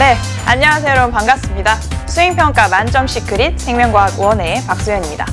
네, 안녕하세요 여러분, 반갑습니다. 수행평가 만점 시크릿 생명과학 1의 박수현입니다.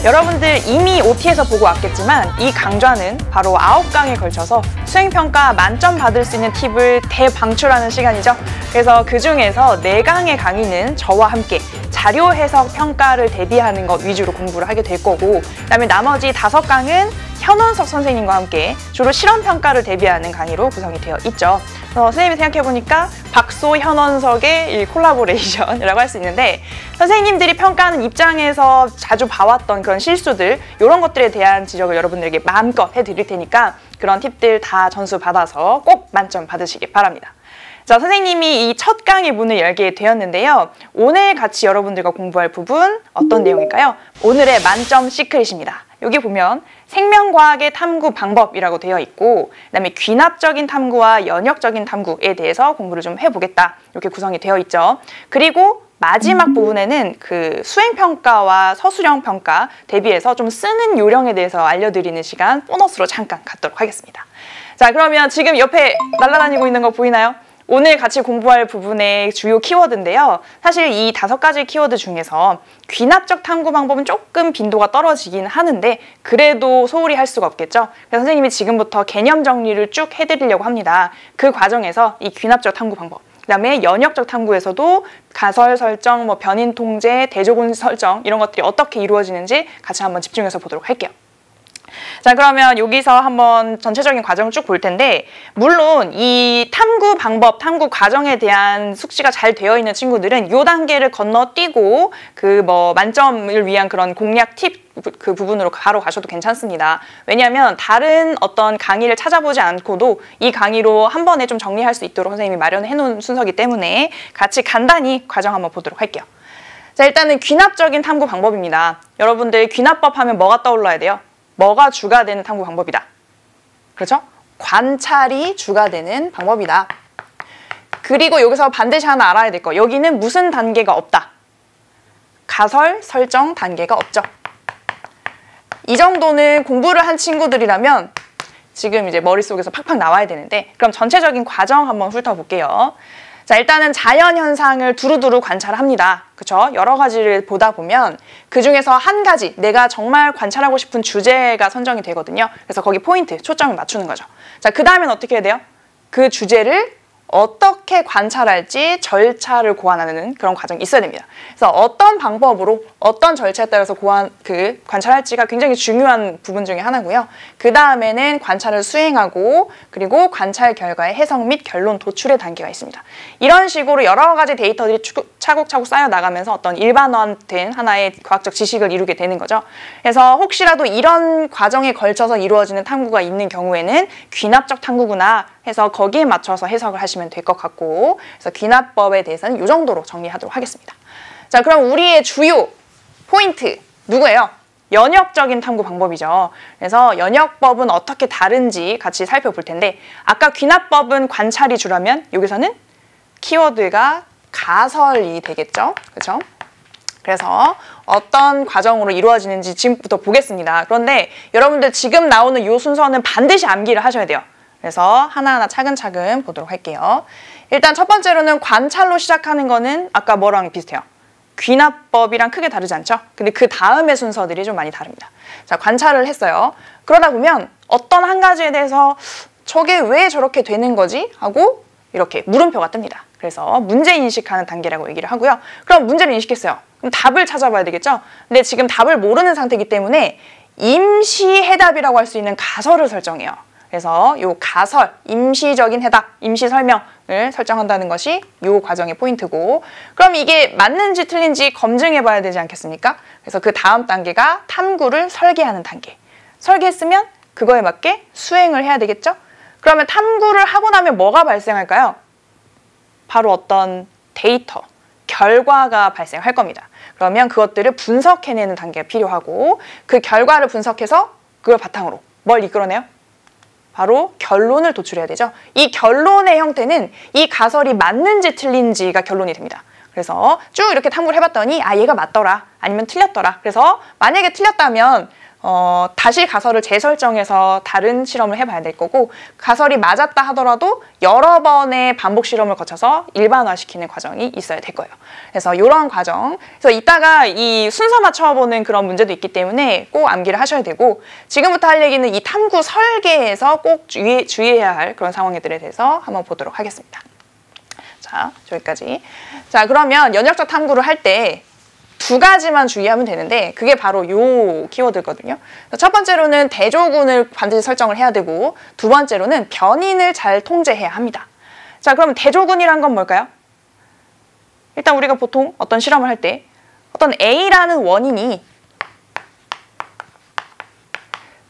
여러분들 이미 OT에서 보고 왔겠지만 이 강좌는 바로 9강에 걸쳐서 수행평가 만점 받을 수 있는 팁을 대방출하는 시간이죠. 그래서 그 중에서 4강의 강의는 저와 함께 자료 해석 평가를 대비하는 것 위주로 공부를 하게 될 거고, 그다음에 나머지 5강은 현원석 선생님과 함께 주로 실험평가를 대비하는 강의로 구성이 되어 있죠. 선생님이 생각해보니까 박소 현원석의 이 콜라보레이션이라고 할 수 있는데, 선생님들이 평가하는 입장에서 자주 봐왔던 그런 실수들, 이런 것들에 대한 지적을 여러분들에게 마음껏 해드릴 테니까 그런 팁들 다 전수 받아서 꼭 만점 받으시길 바랍니다. 자, 선생님이 이 첫 강의 문을 열게 되었는데요. 오늘 같이 여러분들과 공부할 부분 어떤 내용일까요? 오늘의 만점 시크릿입니다. 여기 보면 생명과학의 탐구 방법이라고 되어 있고, 그다음에 귀납적인 탐구와 연역적인 탐구에 대해서 공부를 좀 해보겠다, 이렇게 구성이 되어 있죠. 그리고 마지막 부분에는 그 수행평가와 서술형평가 대비해서 좀 쓰는 요령에 대해서 알려드리는 시간 보너스로 잠깐 갖도록 하겠습니다. 자, 그러면 지금 옆에 날아다니고 있는 거 보이나요? 오늘 같이 공부할 부분의 주요 키워드인데요. 사실 이 5가지 키워드 중에서 귀납적 탐구 방법은 조금 빈도가 떨어지긴 하는데 그래도 소홀히 할 수가 없겠죠. 그래서 선생님이 지금부터 개념 정리를 쭉 해드리려고 합니다. 그 과정에서 이 귀납적 탐구 방법, 그다음에 연역적 탐구에서도 가설 설정, 변인 통제, 대조군 설정, 이런 것들이 어떻게 이루어지는지 같이 한번 집중해서 보도록 할게요. 자, 그러면 여기서 한번 전체적인 과정을 쭉 볼 텐데, 물론 이 탐구 방법, 탐구 과정에 대한 숙지가 잘 되어 있는 친구들은 이 단계를 건너뛰고 만점을 위한 그런 공략 팁 그 부분으로 바로 가셔도 괜찮습니다. 왜냐하면 다른 어떤 강의를 찾아보지 않고도 이 강의로 한 번에 좀 정리할 수 있도록 선생님이 마련해 놓은 순서이기 때문에 같이 간단히 과정 한번 보도록 할게요. 자, 일단은 귀납적인 탐구 방법입니다. 여러분들 귀납법 하면 뭐가 떠올라야 돼요? 뭐가 주가 되는 탐구 방법이다. 그렇죠? 관찰이 주가 되는 방법이다. 그리고 여기서 반드시 하나 알아야 될 거, 여기는 무슨 단계가 없다. 가설, 설정 단계가 없죠. 이 정도는 공부를 한 친구들이라면 지금 이제 머릿속에서 팍팍 나와야 되는데, 그럼 전체적인 과정 한번 훑어볼게요. 자, 일단은 자연 현상을 두루두루 관찰합니다. 그쵸? 여러 가지를 보다 보면 그 중에서 한 가지 내가 정말 관찰하고 싶은 주제가 선정이 되거든요. 그래서 거기 포인트, 초점을 맞추는 거죠. 자, 그 다음엔 어떻게 해야 돼요? 그 주제를 어떻게 관찰할지 절차를 고안하는 그런 과정이 있어야 됩니다. 그래서 어떤 방법으로 어떤 절차에 따라서 관찰할지가 굉장히 중요한 부분 중에 하나고요. 그 다음에는 관찰을 수행하고, 그리고 관찰 결과의 해석 및 결론 도출의 단계가 있습니다. 이런 식으로 여러 가지 데이터들이 차곡차곡 쌓여 나가면서 어떤 일반화된 하나의 과학적 지식을 이루게 되는 거죠. 그래서 혹시라도 이런 과정에 걸쳐서 이루어지는 탐구가 있는 경우에는 귀납적 탐구구나 해서 거기에 맞춰서 해석을 하시면 될 것 같고, 그래서 귀납법에 대해서는 이 정도로 정리하도록 하겠습니다. 자, 그럼 우리의 주요 포인트 누구예요? 연역적인 탐구 방법이죠. 그래서 연역법은 어떻게 다른지 같이 살펴볼 텐데, 아까 귀납법은 관찰이 주라면 여기서는 키워드가 가설이 되겠죠. 그렇죠? 그래서 어떤 과정으로 이루어지는지 지금부터 보겠습니다. 그런데 여러분들 지금 나오는 이 순서는 반드시 암기를 하셔야 돼요. 그래서 하나하나 차근차근 보도록 할게요. 일단 첫 번째로는 관찰로 시작하는 거는 아까 뭐랑 비슷해요? 귀납법이랑 크게 다르지 않죠? 근데 그 다음의 순서들이 좀 많이 다릅니다. 자, 관찰을 했어요. 그러다 보면 어떤 한 가지에 대해서 저게 왜 저렇게 되는 거지? 하고 이렇게 물음표가 뜹니다. 그래서 문제 인식하는 단계라고 얘기를 하고요. 그럼 문제를 인식했어요. 그럼 답을 찾아봐야 되겠죠? 근데 지금 답을 모르는 상태이기 때문에 임시 해답이라고 할 수 있는 가설을 설정해요. 그래서 이 가설, 임시적인 해답, 임시 설명을 설정한다는 것이 이 과정의 포인트고, 그럼 이게 맞는지 틀린지 검증해 봐야 되지 않겠습니까? 그래서 그 다음 단계가 탐구를 설계하는 단계. 설계했으면 그거에 맞게 수행을 해야 되겠죠? 그러면 탐구를 하고 나면 뭐가 발생할까요? 바로 어떤 데이터, 결과가 발생할 겁니다. 그러면 그것들을 분석해내는 단계가 필요하고, 그 결과를 분석해서 그걸 바탕으로 뭘 이끌어내요? 바로 결론을 도출해야 되죠. 이 결론의 형태는 이 가설이 맞는지 틀린지가 결론이 됩니다. 그래서 쭉 이렇게 탐구를 해봤더니 얘가 맞더라, 아니면 틀렸더라. 그래서 만약에 틀렸다면 다시 가설을 재설정해서 다른 실험을 해봐야 될 거고, 가설이 맞았다 하더라도 여러 번의 반복 실험을 거쳐서 일반화시키는 과정이 있어야 될 거예요. 그래서 이런 과정, 그래서 이따가 이 순서 맞춰보는 그런 문제도 있기 때문에 꼭 암기를 하셔야 되고, 지금부터 할 얘기는 이 탐구 설계에서 꼭 주의해야 할 그런 상황들에 대해서 한번 보도록 하겠습니다. 자, 저기까지. 자, 그러면 연역적 탐구를 할 때 두 가지만 주의하면 되는데, 그게 바로 요 키워드거든요. 첫 번째로는 대조군을 반드시 설정을 해야 되고, 두 번째로는 변인을 잘 통제해야 합니다. 자, 그러면 대조군이란 건 뭘까요? 일단 우리가 보통 어떤 실험을 할 때 어떤 A라는 원인이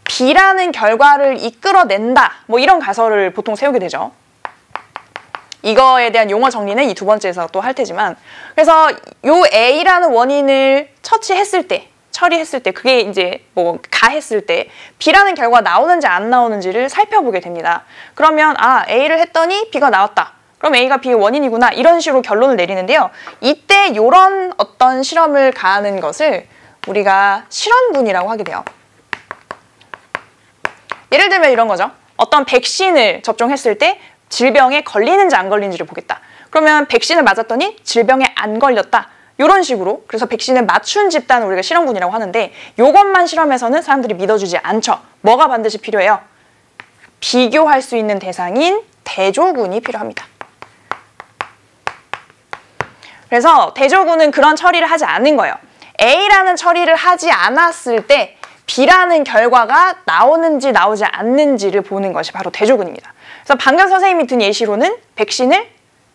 B라는 결과를 이끌어낸다, 뭐 이런 가설을 보통 세우게 되죠. 이거에 대한 용어 정리는 이 두 번째에서 또 할 테지만, 그래서 요 A라는 원인을 처리했을 때 그게 이제 뭐 가했을 때 B라는 결과가 나오는지 안 나오는지를 살펴보게 됩니다. 그러면 A를 했더니 B가 나왔다. 그럼 A가 B의 원인이구나, 이런 식으로 결론을 내리는데요. 이때 이런 어떤 실험을 가하는 것을 우리가 실험군이라고 하게 돼요. 예를 들면 이런 거죠. 어떤 백신을 접종했을 때 질병에 걸리는지 안 걸리는지를 보겠다. 그러면 백신을 맞았더니 질병에 안 걸렸다. 이런 식으로, 그래서 백신을 맞춘 집단을 우리가 실험군이라고 하는데, 이것만 실험에서는 사람들이 믿어주지 않죠. 뭐가 반드시 필요해요? 비교할 수 있는 대상인 대조군이 필요합니다. 그래서 대조군은 그런 처리를 하지 않는 거예요. A라는 처리를 하지 않았을 때 B라는 결과가 나오는지 나오지 않는지를 보는 것이 바로 대조군입니다. 그래서 방금 선생님이 든 예시로는 백신을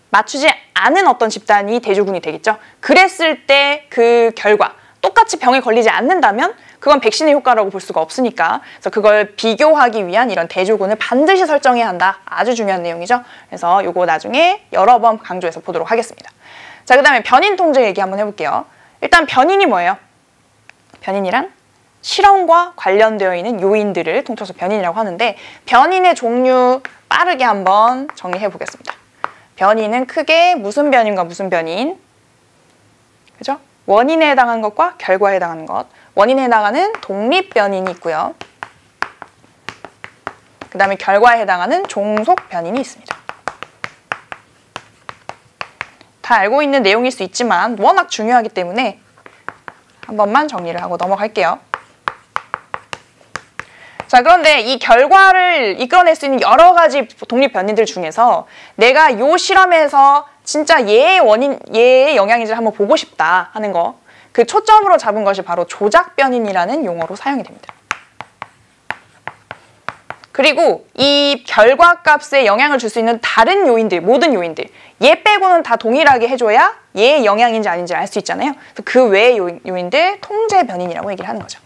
맞추지 않은 어떤 집단이 대조군이 되겠죠. 그랬을 때 그 결과, 똑같이 병에 걸리지 않는다면 그건 백신의 효과라고 볼 수가 없으니까, 그래서 그걸 비교하기 위한 이런 대조군을 반드시 설정해야 한다. 아주 중요한 내용이죠. 그래서 요거 나중에 여러 번 강조해서 보도록 하겠습니다. 자, 그 다음에 변인 통제 얘기 한번 해볼게요. 일단 변인이 뭐예요? 변인이란 실험과 관련되어 있는 요인들을 통틀어서 변인이라고 하는데, 변인의 종류 빠르게 한번 정리해 보겠습니다. 변인은 크게 무슨 변인과 무슨 변인, 그죠? 원인에 해당하는 것과 결과에 해당하는 것. 원인에 해당하는 독립 변인이 있고요. 그 다음에 결과에 해당하는 종속 변인이 있습니다. 다 알고 있는 내용일 수 있지만 워낙 중요하기 때문에 한 번만 정리를 하고 넘어갈게요. 자, 그런데 이 결과를 이끌어낼 수 있는 여러 가지 독립 변인들 중에서 내가 이 실험에서 진짜 얘의 영향인지를 한번 보고 싶다 하는 거, 그 초점으로 잡은 것이 바로 조작 변인이라는 용어로 사용이 됩니다. 그리고 이 결과값에 영향을 줄 수 있는 다른 요인들, 모든 요인들, 얘 빼고는 다 동일하게 해줘야 얘의 영향인지 아닌지 알 수 있잖아요. 그 외의 요인들 통제 변인이라고 얘기를 하는 거죠.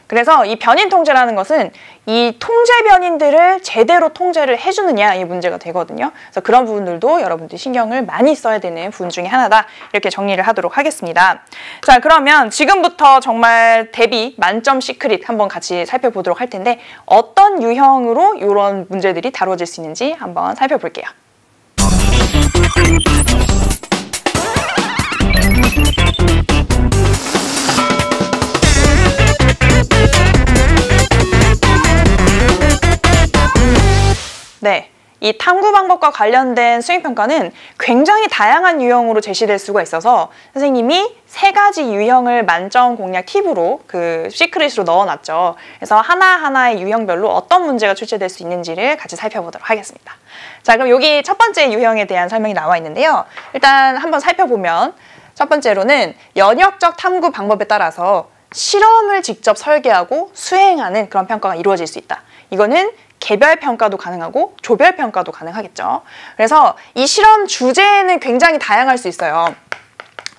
그래서 이 변인 통제라는 것은 이 통제 변인들을 제대로 통제를 해주느냐, 이 문제가 되거든요. 그래서 그런 부분들도 여러분들이 신경을 많이 써야 되는 부분 중에 하나다, 이렇게 정리를 하도록 하겠습니다. 자, 그러면 지금부터 정말 대비 만점 시크릿 한번 같이 살펴보도록 할 텐데, 어떤 유형으로 이런 문제들이 다뤄질 수 있는지 한번 살펴볼게요. 네, 이 탐구 방법과 관련된 수행평가는 굉장히 다양한 유형으로 제시될 수가 있어서 선생님이 3가지 유형을 만점 공략 팁으로 그 시크릿으로 넣어놨죠. 그래서 하나하나의 유형별로 어떤 문제가 출제될 수 있는지를 같이 살펴보도록 하겠습니다. 자, 그럼 여기 첫 번째 유형에 대한 설명이 나와 있는데요. 일단 한번 살펴보면, 첫 번째로는 연역적 탐구 방법에 따라서 실험을 직접 설계하고 수행하는 그런 평가가 이루어질 수 있다. 이거는 개별 평가도 가능하고 조별 평가도 가능하겠죠. 그래서 이 실험 주제는 굉장히 다양할 수 있어요.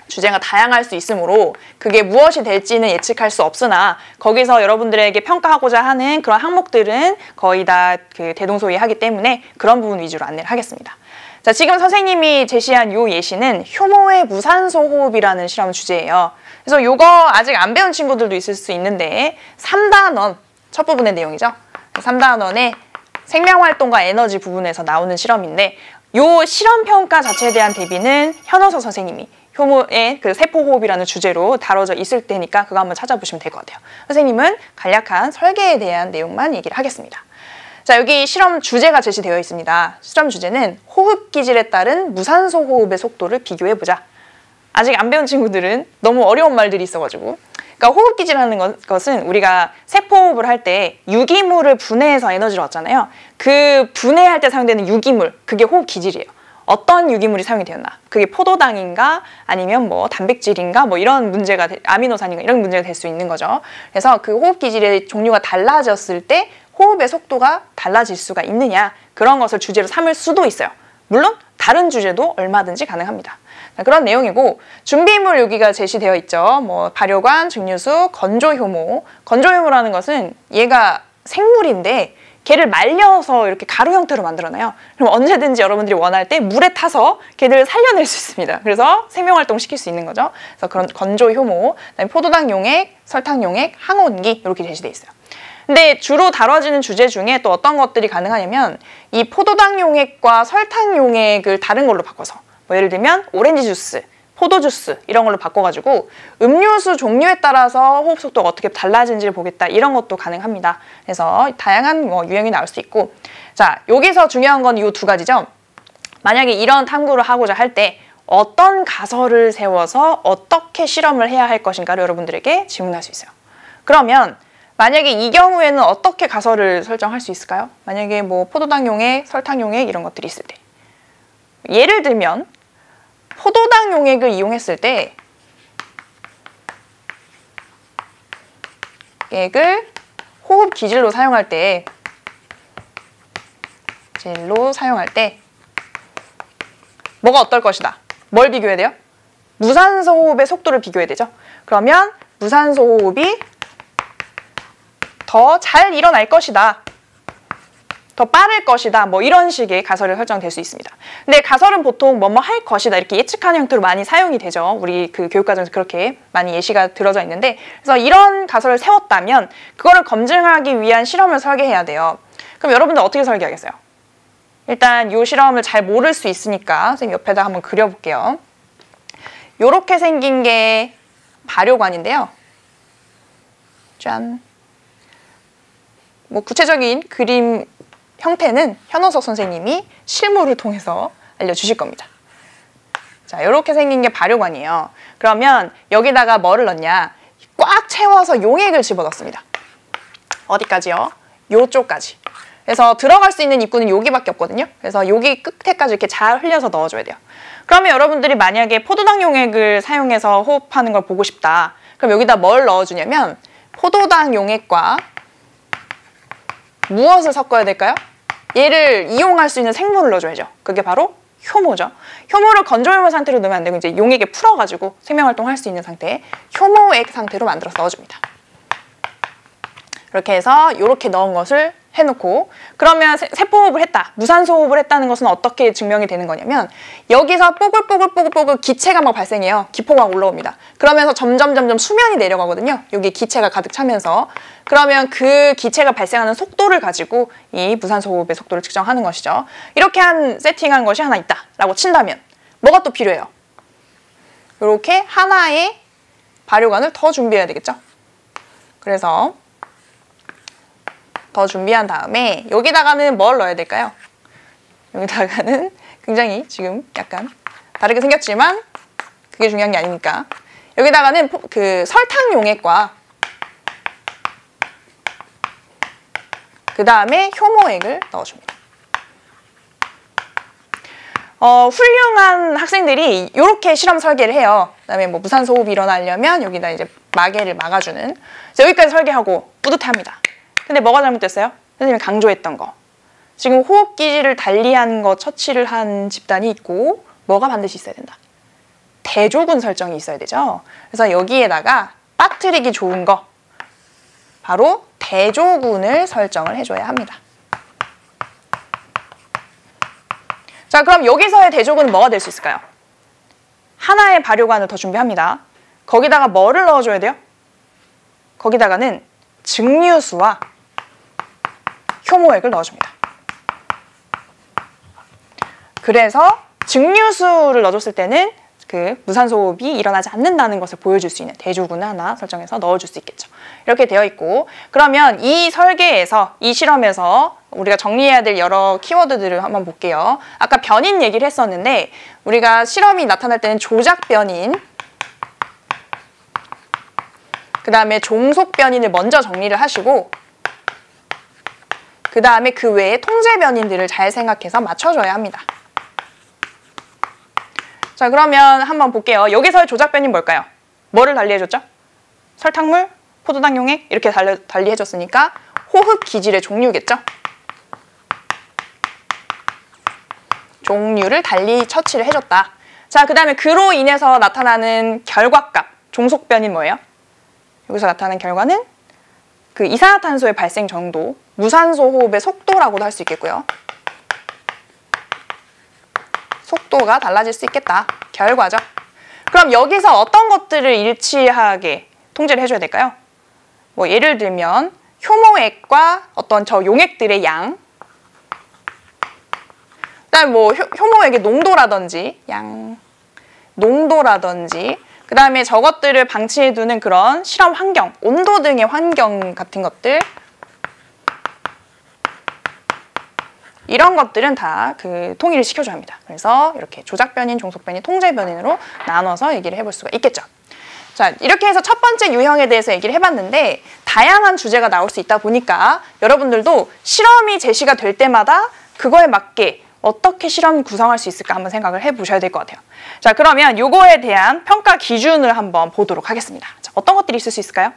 주제가 다양할 수 있으므로 그게 무엇이 될지는 예측할 수 없으나, 거기서 여러분들에게 평가하고자 하는 그런 항목들은 거의 다 그 대동소이하기 때문에 그런 부분 위주로 안내를 하겠습니다. 자, 지금 선생님이 제시한 이 예시는 효모의 무산소 호흡이라는 실험 주제예요. 그래서 이거 아직 안 배운 친구들도 있을 수 있는데, 3단원 첫 부분의 내용이죠. 3단원의 생명활동과 에너지 부분에서 나오는 실험인데, 이 실험평가 자체에 대한 대비는 현호서 선생님이 효모의 그 세포호흡이라는 주제로 다뤄져 있을 테니까 그거 한번 찾아보시면 될 것 같아요. 선생님은 간략한 설계에 대한 내용만 얘기를 하겠습니다. 자, 여기 실험 주제가 제시되어 있습니다. 실험 주제는 호흡 기질에 따른 무산소 호흡의 속도를 비교해보자. 아직 안 배운 친구들은 너무 어려운 말들이 있어가지고, 그러니까 호흡 기질이라는 것은 우리가 세포호흡을 할 때 유기물을 분해해서 에너지를 얻잖아요. 그 분해할 때 사용되는 유기물, 그게 호흡 기질이에요. 어떤 유기물이 사용이 되었나? 그게 포도당인가 아니면 뭐 단백질인가 뭐 이런 문제가 아미노산인가 이런 문제가 될 수 있는 거죠. 그래서 그 호흡 기질의 종류가 달라졌을 때 호흡의 속도가 달라질 수가 있느냐, 그런 것을 주제로 삼을 수도 있어요. 물론 다른 주제도 얼마든지 가능합니다. 그런 내용이고, 준비물 여기가 제시되어 있죠. 뭐 발효관, 증류수, 건조효모. 건조효모라는 것은 얘가 생물인데 걔를 말려서 이렇게 가루 형태로 만들어놔요. 그럼 언제든지 여러분들이 원할 때 물에 타서 걔를 살려낼 수 있습니다. 그래서 생명활동 시킬 수 있는 거죠. 그래서 그런 건조효모, 그다음에 포도당 용액, 설탕 용액, 항온기 이렇게 제시되어 있어요. 근데 주로 다뤄지는 주제 중에 또 어떤 것들이 가능하냐면 이 포도당 용액과 설탕 용액을 다른 걸로 바꿔서, 뭐 예를 들면 오렌지 주스, 포도 주스 이런 걸로 바꿔가지고 음료수 종류에 따라서 호흡 속도가 어떻게 달라지는지를 보겠다, 이런 것도 가능합니다. 그래서 다양한 유형이 나올 수 있고, 자, 여기서 중요한 건 이 두 가지죠. 만약에 이런 탐구를 하고자 할 때 어떤 가설을 세워서 어떻게 실험을 해야 할 것인가를 여러분들에게 질문할 수 있어요. 그러면 만약에 이 경우에는 어떻게 가설을 설정할 수 있을까요? 만약에 뭐 포도당 용액, 설탕 용액 이런 것들이 있을 때, 예를 들면 포도당 용액을 이용했을 때 액을 호흡 기질로 사용할 때 뭐가 어떨 것이다. 뭘 비교해야 돼요? 무산소 호흡의 속도를 비교해야 되죠. 그러면 무산소 호흡이 더 잘 일어날 것이다, 더 빠를 것이다, 뭐 이런 식의 가설이 설정될 수 있습니다. 근데 가설은 보통 뭐뭐 할 것이다 이렇게 예측하는 형태로 많이 사용이 되죠. 우리 그 교육과정에서 그렇게 많이 예시가 들어져 있는데, 그래서 이런 가설을 세웠다면 그거를 검증하기 위한 실험을 설계해야 돼요. 그럼 여러분들 어떻게 설계하겠어요? 일단 이 실험을 잘 모를 수 있으니까 선생님 옆에다 한번 그려볼게요. 요렇게 생긴 게 발효관인데요. 짠. 뭐 구체적인 그림 형태는 현호석 선생님이 실물을 통해서 알려주실 겁니다. 자, 이렇게 생긴 게 발효관이에요. 그러면 여기다가 뭐를 넣냐? 꽉 채워서 용액을 집어넣습니다. 어디까지요? 요쪽까지. 그래서 들어갈 수 있는 입구는 여기밖에 없거든요. 그래서 여기 끝에까지 이렇게 잘 흘려서 넣어줘야 돼요. 그러면 여러분들이 만약에 포도당 용액을 사용해서 호흡하는 걸 보고 싶다. 그럼 여기다 뭘 넣어주냐면 포도당 용액과 무엇을 섞어야 될까요? 얘를 이용할 수 있는 생물을 넣어줘야죠. 그게 바로 효모죠. 효모를 건조효모 상태로 넣으면 안 되고 이제 용액에 풀어가지고 생명활동을 할 수 있는 상태에 효모액 상태로 만들어서 넣어줍니다. 이렇게 해서 이렇게 넣은 것을 해놓고, 그러면 세포호흡을 했다, 무산소 호흡을 했다는 것은 어떻게 증명이 되는 거냐면 여기서 뽀글뽀글 기체가 막 발생해요. 기포가 올라옵니다. 그러면서 점점 수면이 내려가거든요. 여기 기체가 가득 차면서. 그러면 그 기체가 발생하는 속도를 가지고 이 무산소 호흡의 속도를 측정하는 것이죠. 이렇게 세팅한 것이 하나 있다라고 친다면 뭐가 또 필요해요? 이렇게 하나의 발효관을 더 준비해야 되겠죠. 그래서 더 준비한 다음에 여기다가는 뭘 넣어야 될까요? 여기다가는 굉장히 지금 약간 다르게 생겼지만 그게 중요한 게 아니니까 여기다가는 그 설탕 용액과 그 다음에 효모액을 넣어줍니다. 훌륭한 학생들이 이렇게 실험 설계를 해요. 그 다음에 뭐 무산소 호흡이 일어나려면 여기다 이제 마개를 막아주는, 여기까지 설계하고 뿌듯해합니다. 근데 뭐가 잘못됐어요? 선생님이 강조했던 거. 지금 호흡 기질을 달리한 거 처치를 한 집단이 있고 뭐가 반드시 있어야 된다? 대조군 설정이 있어야 되죠. 그래서 여기에다가 빠뜨리기 좋은 거, 바로 대조군을 설정을 해줘야 합니다. 자, 그럼 여기서의 대조군은 뭐가 될 수 있을까요? 하나의 발효관을 더 준비합니다. 거기다가 뭐를 넣어줘야 돼요? 거기다가는 증류수와 효모액을 넣어줍니다. 그래서 증류수를 넣어줬을 때는 그 무산소 호흡이 일어나지 않는다는 것을 보여줄 수 있는 대조군을 하나 설정해서 넣어줄 수 있겠죠. 이렇게 되어 있고, 그러면 이 설계에서, 이 실험에서 우리가 정리해야 될 여러 키워드들을 한번 볼게요. 아까 변인 얘기를 했었는데 우리가 실험이 나타날 때는 조작 변인, 그 다음에 종속 변인을 먼저 정리를 하시고, 그 다음에 그 외에 통제 변인들을 잘 생각해서 맞춰줘야 합니다. 자, 그러면 한번 볼게요. 여기서의 조작 변인 뭘까요? 뭐를 달리해줬죠? 설탕물, 포도당 용액 이렇게 달리해줬으니까 호흡 기질의 종류겠죠? 종류를 달리 처치를 해줬다. 자, 그 다음에 그로 인해서 나타나는 결과값, 종속 변인 뭐예요? 여기서 나타나는 결과는 그 이산화탄소의 발생 정도, 무산소 호흡의 속도라고도 할 수 있겠고요. 속도가 달라질 수 있겠다. 결과죠. 그럼 여기서 어떤 것들을 일치하게 통제를 해줘야 될까요? 뭐 예를 들면 효모액과 어떤 저 용액들의 양, 그다음에 뭐 효모액의 농도라든지 농도라든지, 그 다음에 저것들을 방치해두는 그런 실험 환경, 온도 등의 환경 같은 것들, 이런 것들은 다 그 통일을 시켜줘야 합니다. 그래서 이렇게 조작 변인, 종속 변인, 통제 변인으로 나눠서 얘기를 해볼 수가 있겠죠. 자, 이렇게 해서 첫 번째 유형에 대해서 얘기를 해봤는데 다양한 주제가 나올 수 있다 보니까 여러분들도 실험이 제시가 될 때마다 그거에 맞게 어떻게 실험 구성할 수 있을까 한번 생각을 해보셔야 될 것 같아요. 자, 그러면 요거에 대한 평가 기준을 한번 보도록 하겠습니다. 자, 어떤 것들이 있을 수 있을까요?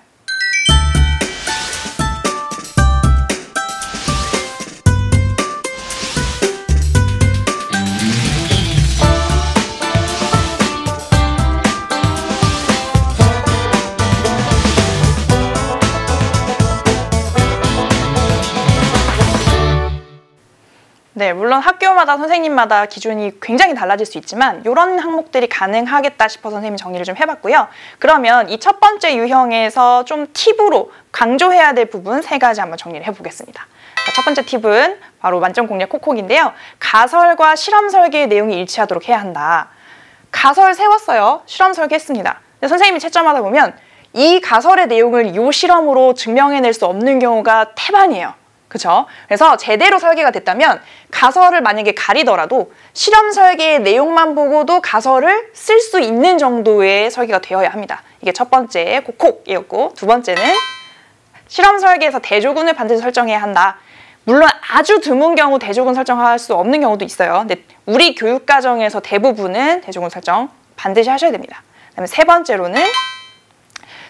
네, 물론 학교마다 선생님마다 기준이 굉장히 달라질 수 있지만 이런 항목들이 가능하겠다 싶어서 선생님이 정리를 좀 해봤고요. 그러면 이 첫 번째 유형에서 좀 팁으로 강조해야 될 부분 3가지 한번 정리를 해보겠습니다. 자, 첫 번째 팁은 바로 만점 공략 콕콕인데요. 가설과 실험 설계의 내용이 일치하도록 해야 한다. 가설 세웠어요. 실험 설계했습니다. 근데 선생님이 채점하다 보면 이 가설의 내용을 이 실험으로 증명해낼 수 없는 경우가 태반이에요. 그쵸? 그래서 제대로 설계가 됐다면 가설을 만약에 가리더라도 실험 설계의 내용만 보고도 가설을 쓸 수 있는 정도의 설계가 되어야 합니다. 이게 첫 번째 콕콕이었고, 두 번째는 실험 설계에서 대조군을 반드시 설정해야 한다. 물론 아주 드문 경우 대조군 설정할 수 없는 경우도 있어요. 근데 우리 교육과정에서 대부분은 대조군 설정 반드시 하셔야 됩니다. 그다음에 세 번째로는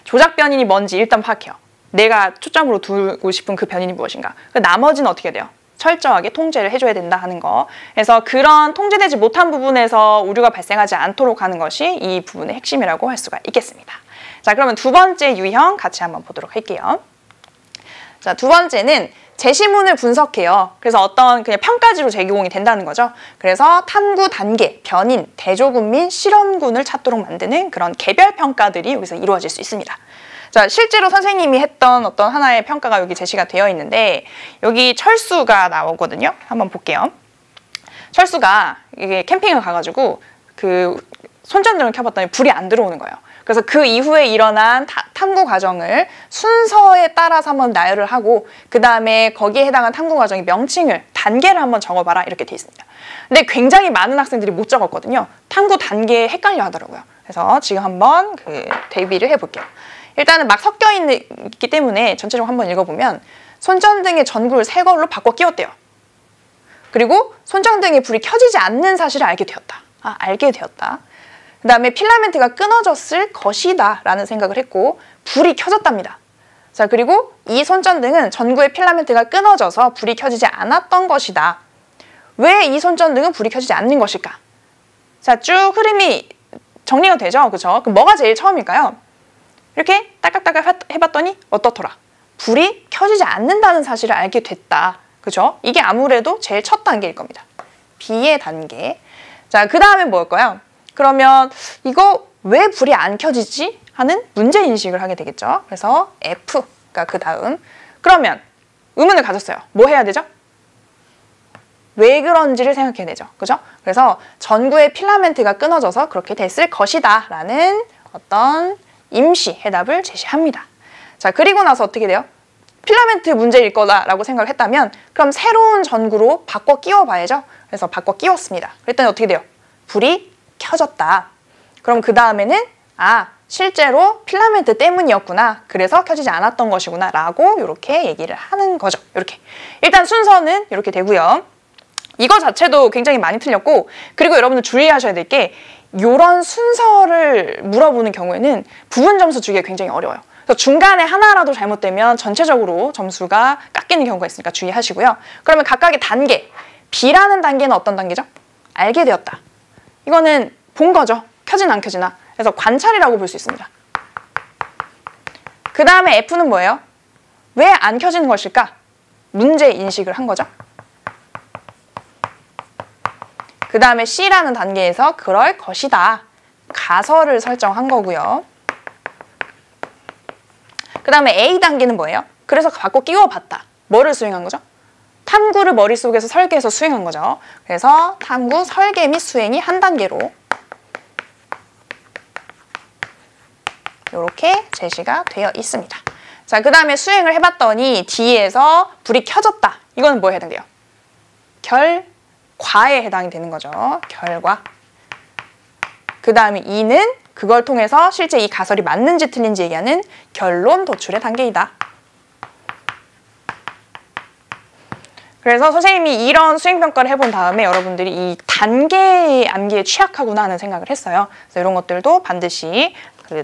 조작 변인이 뭔지 일단 파악해요. 내가 초점으로 두고 싶은 그 변인이 무엇인가. 나머지는 어떻게 돼요? 철저하게 통제를 해줘야 된다 하는 거. 그래서 그런 통제되지 못한 부분에서 오류가 발생하지 않도록 하는 것이 이 부분의 핵심이라고 할 수가 있겠습니다. 자, 그러면 두 번째 유형 같이 한번 보도록 할게요. 자, 두 번째는 제시문을 분석해요. 그래서 어떤 그냥 평가지로 제공이 된다는 거죠. 그래서 탐구 단계, 변인, 대조군 및 실험군을 찾도록 만드는 그런 개별 평가들이 여기서 이루어질 수 있습니다. 자, 실제로 선생님이 했던 어떤 하나의 평가가 여기 제시가 되어 있는데 여기 철수가 나오거든요. 한번 볼게요. 철수가 이게 캠핑을 가가지고 그 손전등을 켜봤더니 불이 안 들어오는 거예요. 그래서 그 이후에 일어난 탐구 과정을 순서에 따라서 한번 나열을 하고 그 다음에 거기에 해당한 탐구 과정의 명칭을, 단계를 한번 적어봐라 이렇게 돼 있습니다. 근데 굉장히 많은 학생들이 못 적었거든요. 탐구 단계에 헷갈려 하더라고요. 그래서 지금 한번 대비를 해볼게요. 일단은 막 섞여 있기 때문에 전체적으로 한번 읽어보면 손전등의 전구를 새 걸로 바꿔 끼웠대요. 그리고 손전등의 불이 켜지지 않는 사실을 알게 되었다. 그 다음에 필라멘트가 끊어졌을 것이다 라는 생각을 했고 불이 켜졌답니다. 자, 그리고 이 손전등은 전구의 필라멘트가 끊어져서 불이 켜지지 않았던 것이다. 왜 이 손전등은 불이 켜지지 않는 것일까? 자, 쭉 흐름이 정리가 되죠? 그죠? 그럼 뭐가 제일 처음일까요? 이렇게 딸깍딸깍 해봤더니 어떻더라? 불이 켜지지 않는다는 사실을 알게 됐다. 그죠? 이게 아무래도 제일 첫 단계일 겁니다. B의 단계. 자, 그 다음에 뭘까요? 그러면 이거 왜 불이 안 켜지지? 하는 문제인식을 하게 되겠죠. 그래서 F가 그 다음. 그러면 의문을 가졌어요. 뭐 해야 되죠? 왜 그런지를 생각해야 되죠. 그죠? 그래서 전구의 필라멘트가 끊어져서 그렇게 됐을 것이다 라는 어떤 임시 해답을 제시합니다. 자, 그리고 나서 어떻게 돼요? 필라멘트 문제일 거다라고 생각을 했다면 그럼 새로운 전구로 바꿔 끼워 봐야죠. 그래서 바꿔 끼웠습니다. 그랬더니 어떻게 돼요? 불이 켜졌다. 그럼 그 다음에는 실제로 필라멘트 때문이었구나. 그래서 켜지지 않았던 것이구나 라고 이렇게 얘기를 하는 거죠. 이렇게. 일단 순서는 이렇게 되고요. 이거 자체도 굉장히 많이 틀렸고, 그리고 여러분들 주의하셔야 될 게 이런 순서를 물어보는 경우에는 부분 점수 주기가 굉장히 어려워요. 그래서 중간에 하나라도 잘못되면 전체적으로 점수가 깎이는 경우가 있으니까 주의하시고요. 그러면 각각의 단계, B라는 단계는 어떤 단계죠? 알게 되었다. 이거는 본 거죠. 켜지나 안 켜지나. 그래서 관찰이라고 볼 수 있습니다. 그 다음에 F는 뭐예요? 왜 안 켜지는 것일까? 문제 인식을 한 거죠. 그 다음에 C라는 단계에서 그럴 것이다. 가설을 설정한 거고요. 그 다음에 A 단계는 뭐예요? 그래서 바꿔 끼워봤다. 뭐를 수행한 거죠? 탐구를 머릿속에서 설계해서 수행한 거죠. 그래서 탐구, 설계 및 수행이 한 단계로 이렇게 제시가 되어 있습니다. 자, 그 다음에 수행을 해봤더니 D에서 불이 켜졌다. 이거는 뭐에 해당돼요? 결과에 해당이 되는 거죠. 결과. 그 다음에 E는 그걸 통해서 실제 이 가설이 맞는지 틀린지 얘기하는 결론 도출의 단계이다. 그래서 선생님이 이런 수행평가를 해본 다음에 여러분들이 이 단계의 암기에 취약하구나 하는 생각을 했어요. 그래서 이런 것들도 반드시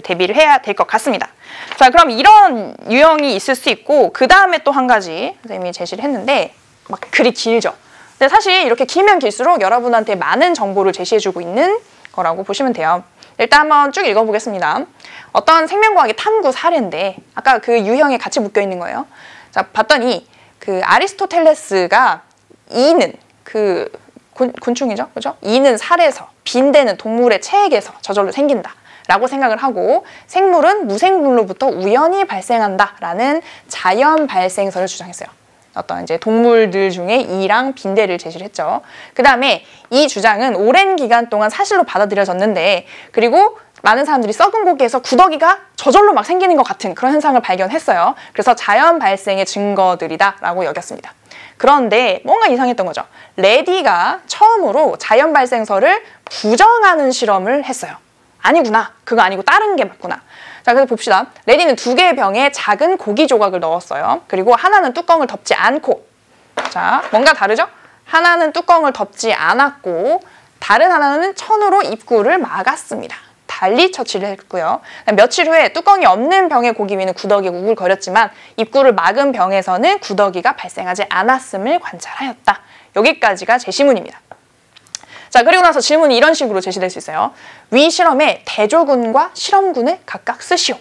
대비를 해야 될 것 같습니다. 자, 그럼 이런 유형이 있을 수 있고, 그 다음에 또 한 가지 선생님이 제시를 했는데 막 글이 길죠. 근데 사실 이렇게 길면 길수록 여러분한테 많은 정보를 제시해주고 있는 거라고 보시면 돼요. 일단 한번 쭉 읽어보겠습니다. 어떤 생명과학의 탐구 사례인데 아까 그 유형에 같이 묶여 있는 거예요. 자, 봤더니 그 아리스토텔레스가 이는 그 곤충이죠, 그죠? 이는 살에서, 빈대는 동물의 체액에서 저절로 생긴다 라고 생각을 하고, 생물은 무생물로부터 우연히 발생한다 라는 자연 발생설을 주장했어요. 어떤 이제 동물들 중에 이랑 빈대를 제시를 했죠. 그 다음에 이 주장은 오랜 기간 동안 사실로 받아들여졌는데, 그리고 많은 사람들이 썩은 고기에서 구더기가 저절로 막 생기는 것 같은 그런 현상을 발견했어요. 그래서 자연 발생의 증거들이다 라고 여겼습니다. 그런데 뭔가 이상했던 거죠. 레디가 처음으로 자연 발생설을 부정하는 실험을 했어요. 아니구나. 그거 아니고 다른 게 맞구나. 자, 그래서 봅시다. 레디는 2개의 병에 작은 고기 조각을 넣었어요. 그리고 하나는 뚜껑을 덮지 않고, 자, 뭔가 다르죠? 하나는 뚜껑을 덮지 않았고 다른 하나는 천으로 입구를 막았습니다. 달리 처치를 했고요. 며칠 후에 뚜껑이 없는 병의 고기 위는 구더기가 우글거렸지만 입구를 막은 병에서는 구더기가 발생하지 않았음을 관찰하였다. 여기까지가 제시문입니다. 자, 그리고 나서 질문이 이런 식으로 제시될 수 있어요. 위 실험에 대조군과 실험군을 각각 쓰시오.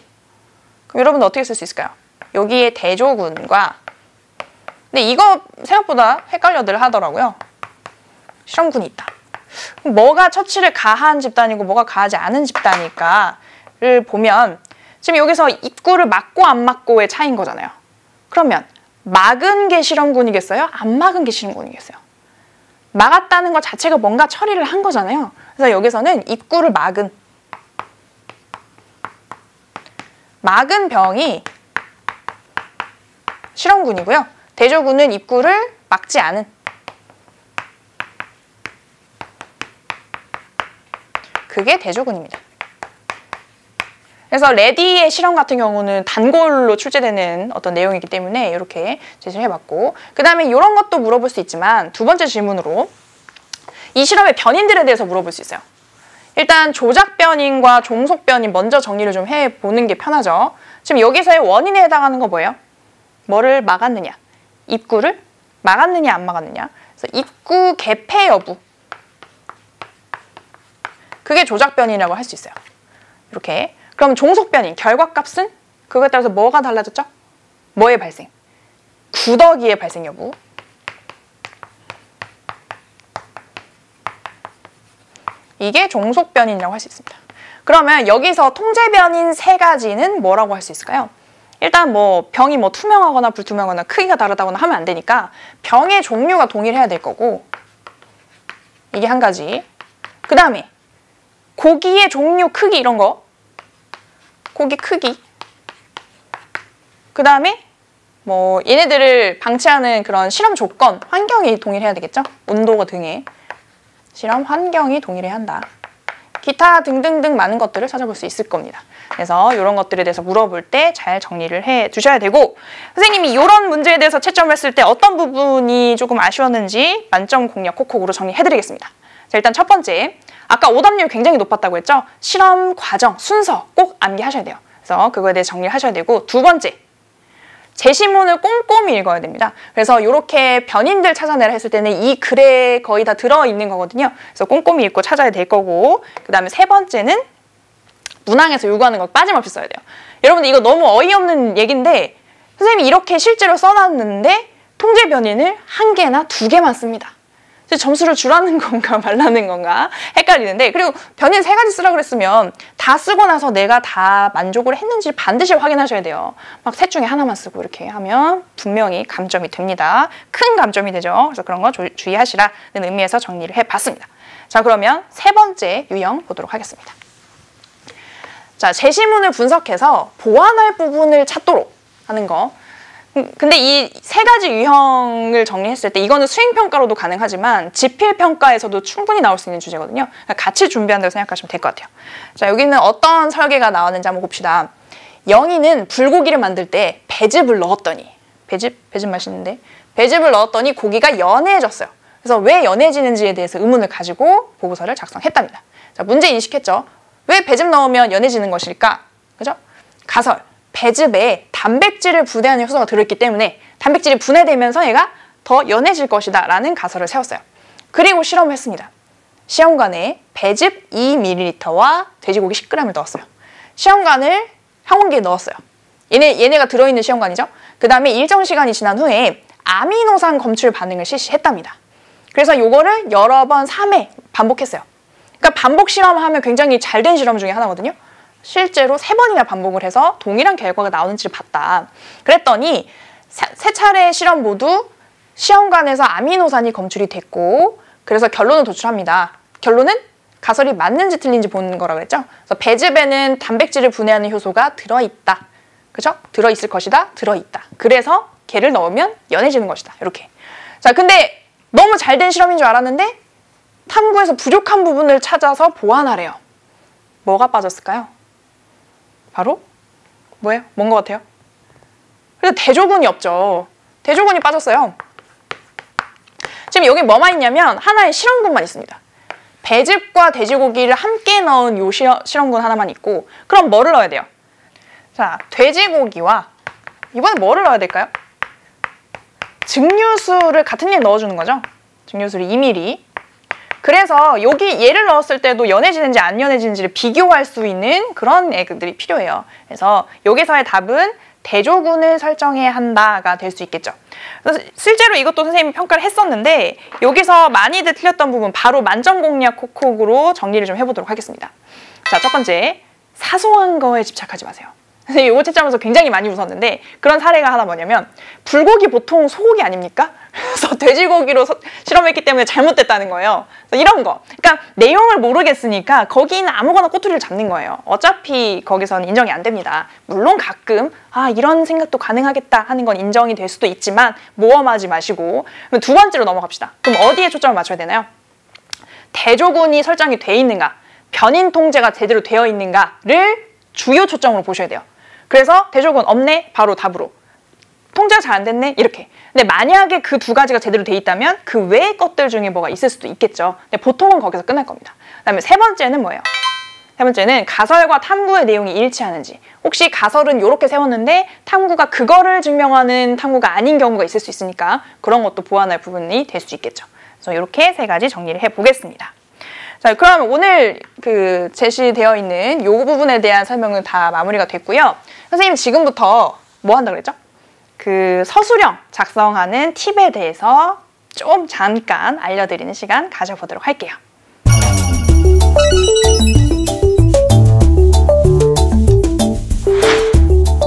그럼 여러분들 어떻게 쓸 수 있을까요? 여기에 대조군과, 근데 이거 생각보다 헷갈려들 하더라고요. 실험군이 있다. 뭐가 처치를 가한 집단이고 뭐가 가하지 않은 집단일까를 보면 지금 여기서 입구를 막고 안 막고의 차이인 거잖아요. 그러면 막은 게 실험군이겠어요? 안 막은 게 실험군이겠어요? 막았다는 것 자체가 뭔가 처리를 한 거잖아요. 그래서 여기서는 입구를 막은 병이 실험군이고요. 대조군은 입구를 막지 않은, 그게 대조군입니다. 그래서 레디의 실험 같은 경우는 단골로 출제되는 어떤 내용이기 때문에 이렇게 제시를 해봤고, 그 다음에 이런 것도 물어볼 수 있지만 두 번째 질문으로 이 실험의 변인들에 대해서 물어볼 수 있어요. 일단 조작 변인과 종속 변인 먼저 정리를 좀 해보는 게 편하죠. 지금 여기서의 원인에 해당하는 거 뭐예요? 뭐를 막았느냐? 입구를 막았느냐 안 막았느냐? 그래서 입구 개폐 여부, 그게 조작 변인이라고 할 수 있어요. 이렇게. 그럼 종속 변인, 결과값은 그거에 따라서 뭐가 달라졌죠? 뭐의 발생? 구더기의 발생 여부. 이게 종속 변인이라고 할 수 있습니다. 그러면 여기서 통제 변인 3가지는 뭐라고 할 수 있을까요? 일단 뭐 병이 뭐 투명하거나 불투명하거나 크기가 다르다거나 하면 안 되니까 병의 종류가 동일해야 될 거고, 이게 한 가지. 그 다음에 고기의 종류, 크기 이런 거. 고기 크기. 그 다음에 뭐 얘네들을 방치하는 그런 실험 조건, 환경이 동일해야 되겠죠? 온도 등의 실험 환경이 동일해야 한다. 기타 등등등 많은 것들을 찾아볼 수 있을 겁니다. 그래서 이런 것들에 대해서 물어볼 때 잘 정리를 해 두셔야 되고, 선생님이 이런 문제에 대해서 채점을 했을 때 어떤 부분이 조금 아쉬웠는지 만점 공략 콕콕으로 정리해드리겠습니다. 자, 일단 첫 번째, 아까 오답률 굉장히 높았다고 했죠? 실험 과정, 순서 꼭 암기하셔야 돼요. 그래서 그거에 대해 정리를 하셔야 되고, 두 번째, 제시문을 꼼꼼히 읽어야 됩니다. 그래서 이렇게 변인들 찾아내라 했을 때는 이 글에 거의 다 들어있는 거거든요. 그래서 꼼꼼히 읽고 찾아야 될 거고, 그 다음에 세 번째는 문항에서 요구하는 거 빠짐없이 써야 돼요. 여러분들 이거 너무 어이없는 얘기인데 선생님이 이렇게 실제로 써놨는데 통제 변인을 1개나 2개만 씁니다. 점수를 주라는 건가 말라는 건가 헷갈리는데, 그리고 변인 3가지 쓰라 그랬으면 다 쓰고 나서 내가 다 만족을 했는지 반드시 확인하셔야 돼요. 막 셋 중에 하나만 쓰고 이렇게 하면 분명히 감점이 됩니다. 큰 감점이 되죠. 그래서 그런 거 주의하시라는 의미에서 정리를 해봤습니다. 자, 그러면 세 번째 유형 보도록 하겠습니다. 자, 제시문을 분석해서 보완할 부분을 찾도록 하는 거. 근데 이 3가지 유형을 정리했을 때 이거는 수행평가로도 가능하지만 지필평가에서도 충분히 나올 수 있는 주제거든요. 그러니까 같이 준비한다고 생각하시면 될 것 같아요. 자, 여기는 어떤 설계가 나왔는지 한번 봅시다. 영희는 불고기를 만들 때 배즙을 넣었더니, 배즙 맛있는데, 배즙을 넣었더니 고기가 연해졌어요. 그래서 왜 연해지는지에 대해서 의문을 가지고 보고서를 작성했답니다. 자, 문제 인식했죠. 왜 배즙 넣으면 연해지는 것일까? 그죠? 가설. 배즙에 단백질을 분해하는 효소가 들어있기 때문에 단백질이 분해되면서 얘가 더 연해질 것이다 라는 가설을 세웠어요. 그리고 실험을 했습니다. 시험관에 배즙 2ml와 돼지고기 10g을 넣었어요. 시험관을 항온기에 넣었어요. 얘네가 들어있는 시험관이죠. 그 다음에 일정 시간이 지난 후에 아미노산 검출 반응을 실시했답니다. 그래서 요거를 여러 번 3회 반복했어요. 그러니까 반복 실험하면 굉장히 잘된 실험 중에 하나거든요. 실제로 3번이나 반복을 해서 동일한 결과가 나오는지를 봤다. 그랬더니 3차례 실험 모두 시험관에서 아미노산이 검출이 됐고, 그래서 결론을 도출합니다. 결론은 가설이 맞는지 틀린지 보는 거라고 했죠. 그래서 배즙에는 단백질을 분해하는 효소가 들어있다. 그죠? 들어있을 것이다. 들어있다. 그래서 걔를 넣으면 연해지는 것이다. 이렇게. 자, 근데 너무 잘된 실험인 줄 알았는데 탐구에서 부족한 부분을 찾아서 보완하래요. 뭐가 빠졌을까요? 바로 뭐예요? 뭔 것 같아요? 그래서 대조군이 없죠. 대조군이 빠졌어요. 지금 여기 뭐만 있냐면 하나의 실험군만 있습니다. 배즙과 돼지고기를 함께 넣은 요 실험군 하나만 있고, 그럼 뭐를 넣어야 돼요? 자, 돼지고기와 이번에 뭐를 넣어야 될까요? 증류수를 같은 예 넣어주는 거죠. 증류수를 2ml. 그래서 여기 얘를 넣었을 때도 연해지는지 안 연해지는지를 비교할 수 있는 그런 애들이 필요해요. 그래서 여기서의 답은 대조군을 설정해야 한다가 될 수 있겠죠. 그래서 실제로 이것도 선생님이 평가를 했었는데 여기서 많이들 틀렸던 부분 바로 만점 공략 콕콕으로 정리를 좀 해보도록 하겠습니다. 자, 첫 번째, 사소한 거에 집착하지 마세요. 선생님이 이거 채점하면서 굉장히 많이 웃었는데 그런 사례가 하나 뭐냐면, 불고기 보통 소고기 아닙니까? 그래서 돼지고기로 실험했기 때문에 잘못됐다는 거예요. 이런 거. 그러니까 내용을 모르겠으니까 거기는 아무거나 꼬투리를 잡는 거예요. 어차피 거기서는 인정이 안 됩니다. 물론 가끔 이런 생각도 가능하겠다 하는 건 인정이 될 수도 있지만 모험하지 마시고. 그럼 두 번째로 넘어갑시다. 그럼 어디에 초점을 맞춰야 되나요? 대조군이 설정이 돼 있는가, 변인 통제가 제대로 되어 있는가를 주요 초점으로 보셔야 돼요. 그래서 대조군 없네? 바로 답으로. 통제가 잘 안 됐네? 이렇게. 근데 만약에 그 2가지가 제대로 돼 있다면 그 외의 것들 중에 뭐가 있을 수도 있겠죠. 근데 보통은 거기서 끝날 겁니다. 그 다음에 세 번째는 뭐예요? 세 번째는 가설과 탐구의 내용이 일치하는지. 혹시 가설은 이렇게 세웠는데 탐구가 그거를 증명하는 탐구가 아닌 경우가 있을 수 있으니까 그런 것도 보완할 부분이 될 수 있겠죠. 그래서 이렇게 3가지 정리를 해보겠습니다. 자, 그럼 오늘 그 제시되어 있는 이 부분에 대한 설명은 다 마무리가 됐고요. 선생님 지금부터 뭐 한다고 그랬죠? 그 서술형 작성하는 팁에 대해서 좀 잠깐 알려드리는 시간 가져보도록 할게요.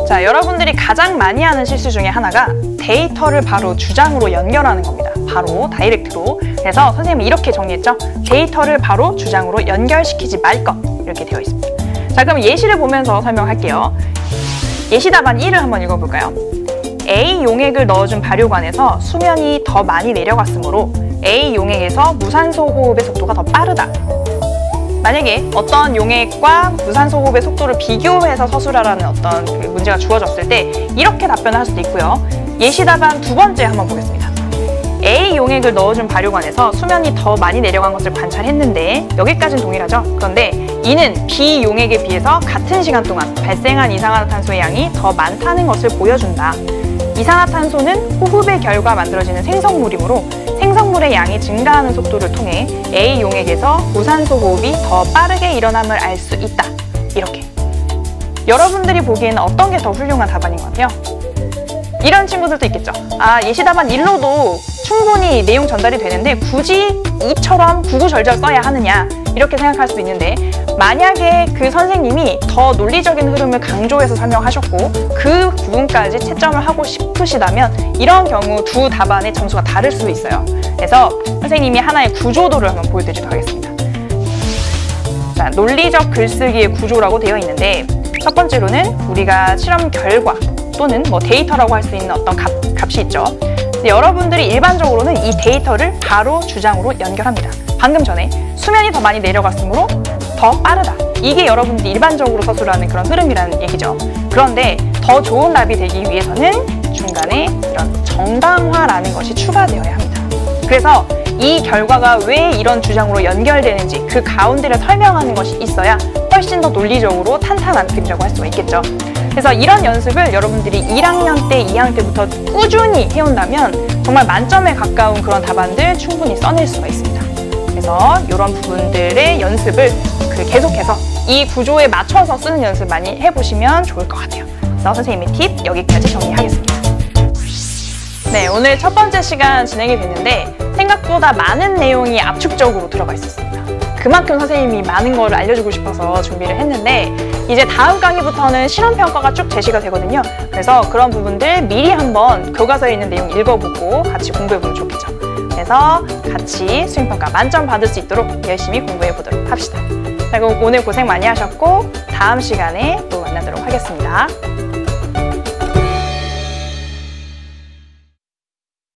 자, 자, 여러분들이 가장 많이 하는 실수 중에 하나가 데이터를 바로 주장으로 연결하는 겁니다. 바로 다이렉트로. 그래서 선생님이 이렇게 정리했죠. 데이터를 바로 주장으로 연결시키지 말 것. 이렇게 되어 있습니다. 자, 그럼 예시를 보면서 설명할게요. 예시 답안 1을 한번 읽어볼까요? A 용액을 넣어준 발효관에서 수면이 더 많이 내려갔으므로 A 용액에서 무산소 호흡의 속도가 더 빠르다. 만약에 어떤 용액과 무산소 호흡의 속도를 비교해서 서술하라는 어떤 그 문제가 주어졌을 때 이렇게 답변을 할 수도 있고요. 예시 답안 두 번째 한번 보겠습니다. A 용액을 넣어준 발효관에서 수면이 더 많이 내려간 것을 관찰했는데 여기까지는 동일하죠. 그런데 이는 B 용액에 비해서 같은 시간 동안 발생한 이산화탄소의 양이 더 많다는 것을 보여준다. 이산화탄소는 호흡의 결과 만들어지는 생성물이므로 생성물의 양이 증가하는 속도를 통해 A 용액에서 무산소 호흡이 더 빠르게 일어남을 알 수 있다. 이렇게. 여러분들이 보기에는 어떤 게 더 훌륭한 답안인 것 같아요? 이런 친구들도 있겠죠. 아, 예시 답안 1로도 충분히 내용 전달이 되는데 굳이 2처럼 구구절절 써야 하느냐 이렇게 생각할 수도 있는데 만약에 그 선생님이 더 논리적인 흐름을 강조해서 설명하셨고 그 부분까지 채점을 하고 싶으시다면 이런 경우 두 답안의 점수가 다를 수 있어요. 그래서 선생님이 하나의 구조도를 한번 보여드리도록 하겠습니다. 자, 논리적 글쓰기의 구조라고 되어 있는데 첫 번째로는 우리가 실험 결과 또는 뭐 데이터라고 할 수 있는 어떤 값이 있죠. 근데 여러분들이 일반적으로는 이 데이터를 바로 주장으로 연결합니다. 방금 전에 수면이 더 많이 내려갔으므로 더 빠르다. 이게 여러분들이 일반적으로 서술하는 그런 흐름이라는 얘기죠. 그런데 더 좋은 답이 되기 위해서는 중간에 이런 정당화라는 것이 추가되어야 합니다. 그래서 이 결과가 왜 이런 주장으로 연결되는지 그 가운데를 설명하는 것이 있어야 훨씬 더 논리적으로 탄탄한 글이라고 할 수가 있겠죠. 그래서 이런 연습을 여러분들이 1학년 때, 2학년 때부터 꾸준히 해온다면 정말 만점에 가까운 그런 답안들 충분히 써낼 수가 있습니다. 그래서 이런 부분들의 연습을 계속해서 이 구조에 맞춰서 쓰는 연습 많이 해보시면 좋을 것 같아요. 그래서 선생님의 팁 여기까지 정리하겠습니다. 네, 오늘 첫 번째 시간 진행이 됐는데 생각보다 많은 내용이 압축적으로 들어가 있었습니다. 그만큼 선생님이 많은 걸 알려주고 싶어서 준비를 했는데 이제 다음 강의부터는 실험평가가 쭉 제시가 되거든요. 그래서 그런 부분들 미리 한번 교과서에 있는 내용 읽어보고 같이 공부해보면 좋겠죠. 그래서 같이 수행평가 만점 받을 수 있도록 열심히 공부해보도록 합시다. 자, 그럼 오늘 고생 많이 하셨고 다음 시간에 또 만나도록 하겠습니다.